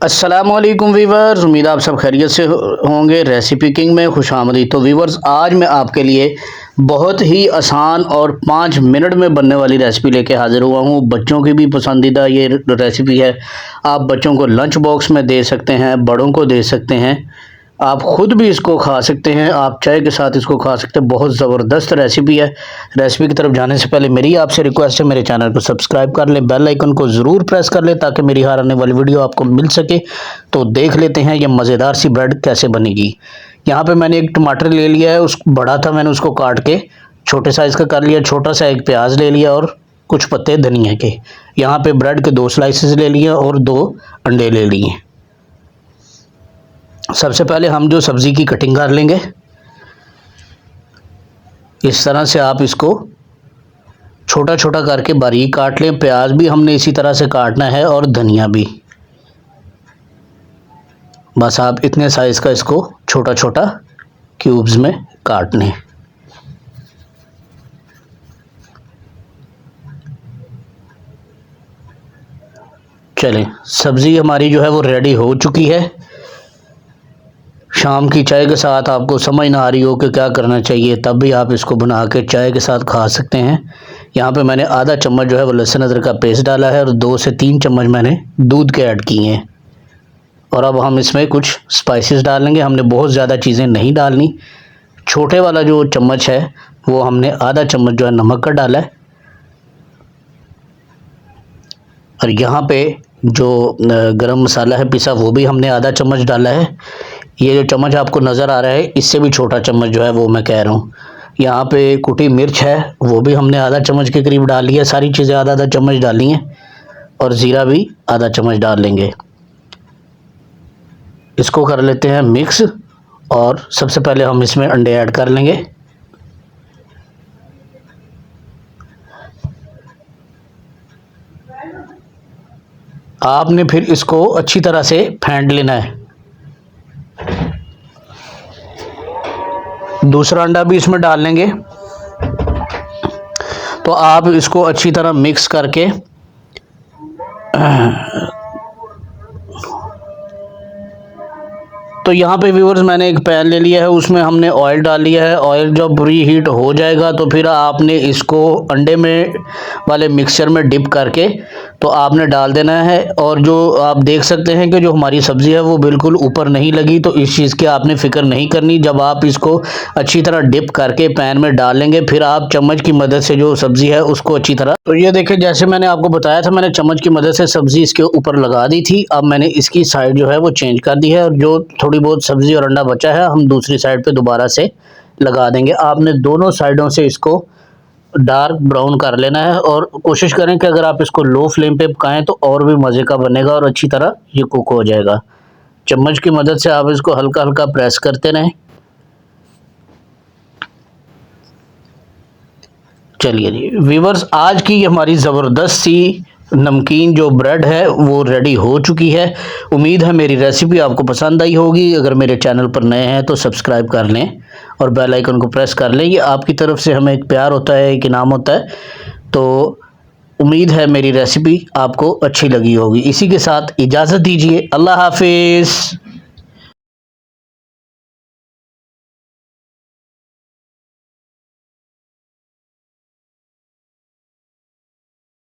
अस्सलामुअलैकुम वीवर्स, उम्मीद आप सब खैरियत से होंगे। रेसिपी किंग में खुशामदीद। तो वीवर्स, आज मैं आपके लिए बहुत ही आसान और 5 मिनट में बनने वाली रेसिपी लेके हाज़िर हुआ हूँ। बच्चों की भी पसंदीदा ये रेसिपी है। आप बच्चों को लंच बॉक्स में दे सकते हैं, बड़ों को दे सकते हैं, आप ख़ुद भी इसको खा सकते हैं, आप चाय के साथ इसको खा सकते हैं। बहुत ज़बरदस्त रेसिपी है। रेसिपी की तरफ जाने से पहले मेरी आपसे रिक्वेस्ट है, मेरे चैनल को सब्सक्राइब कर लें, बेल आइकन को ज़रूर प्रेस कर लें ताकि मेरी हर आने वाली वीडियो आपको मिल सके। तो देख लेते हैं ये मज़ेदार सी ब्रेड कैसे बनेगी। यहाँ पे मैंने एक टमाटर ले लिया है, उस बड़ा था, मैंने उसको काट के छोटे साइज़ का कर लिया। छोटा सा एक प्याज ले लिया और कुछ पत्ते धनिया के। यहाँ पे ब्रेड के 2 स्लाइसेस ले लिए और 2 अंडे ले लिए। सबसे पहले हम जो सब्ज़ी की कटिंग कर लेंगे, इस तरह से आप इसको छोटा छोटा करके बारीक काट लें। प्याज भी हमने इसी तरह से काटना है और धनिया भी। बस आप इतने साइज़ का इसको छोटा छोटा क्यूब्स में काट लें। चलें, सब्ज़ी हमारी जो है वो रेडी हो चुकी है। शाम की चाय के साथ आपको समझ ना आ रही हो कि क्या करना चाहिए, तब भी आप इसको बना के चाय के साथ खा सकते हैं। यहाँ पे मैंने आधा चम्मच जो है वो लहसुन अदरक का पेस्ट डाला है और 2 से 3 चम्मच मैंने दूध के ऐड किए हैं। और अब हम इसमें कुछ स्पाइसेस डालेंगे। हमने बहुत ज़्यादा चीज़ें नहीं डालनी। छोटे वाला जो चम्मच है वो हमने आधा चम्मच जो है नमक का डाला है। और यहाँ पे जो गरम मसाला है पिसा वो भी हमने आधा चम्मच डाला है। ये जो चम्मच आपको नज़र आ रहा है इससे भी छोटा चम्मच जो है वो मैं कह रहा हूँ। यहाँ पे कुटी मिर्च है वो भी हमने आधा चम्मच के करीब डाल लिया। सारी चीज़ें आधा आधा चम्मच डाली हैं और ज़ीरा भी आधा चम्मच डाल लेंगे। इसको कर लेते हैं मिक्स। और सबसे पहले हम इसमें अंडे ऐड कर लेंगे। आपने फिर इसको अच्छी तरह से फेंट लेना है। दूसरा अंडा भी इसमें डाल लेंगे। तो आप इसको अच्छी तरह मिक्स करके तो यहाँ पे व्यूअर्स मैंने एक पैन ले लिया है, उसमें हमने ऑयल डाल लिया है। ऑयल जब प्री हीट हो जाएगा तो फिर आपने इसको अंडे में वाले मिक्सचर में डिप करके तो आपने डाल देना है। और जो आप देख सकते हैं कि जो हमारी सब्ज़ी है वो बिल्कुल ऊपर नहीं लगी, तो इस चीज़ की आपने फ़िक्र नहीं करनी। जब आप इसको अच्छी तरह डिप करके पैन में डाल लेंगे फिर आप चम्मच की मदद से जो सब्ज़ी है उसको अच्छी तरह, तो ये देखें जैसे मैंने आपको बताया था, मैंने चम्मच की मदद से सब्ज़ी इसके ऊपर लगा दी थी। अब मैंने इसकी साइड जो है वो चेंज कर दी है और जो थोड़ी बहुत सब्ज़ी और अंडा बचा है हम दूसरी साइड पे दोबारा से लगा देंगे। आपने दोनों साइडों से इसको डार्क ब्राउन कर लेना है और कोशिश करें कि अगर आप इसको लो फ्लेम पे पकाएं तो और भी मज़े का बनेगा और अच्छी तरह ये कुक हो जाएगा। चम्मच की मदद से आप इसको हल्का हल्का प्रेस करते रहें। चलिए जी व्यूअर्स, आज की हमारी ज़बरदस्त सी नमकीन जो ब्रेड है वो रेडी हो चुकी है। उम्मीद है मेरी रेसिपी आपको पसंद आई होगी। अगर मेरे चैनल पर नए हैं तो सब्सक्राइब कर लें और बेल आइकन को प्रेस कर लें। ये आपकी तरफ से हमें एक प्यार होता है, एक इनाम होता है। तो उम्मीद है मेरी रेसिपी आपको अच्छी लगी होगी। इसी के साथ इजाज़त दीजिए। अल्लाह हाफिज़।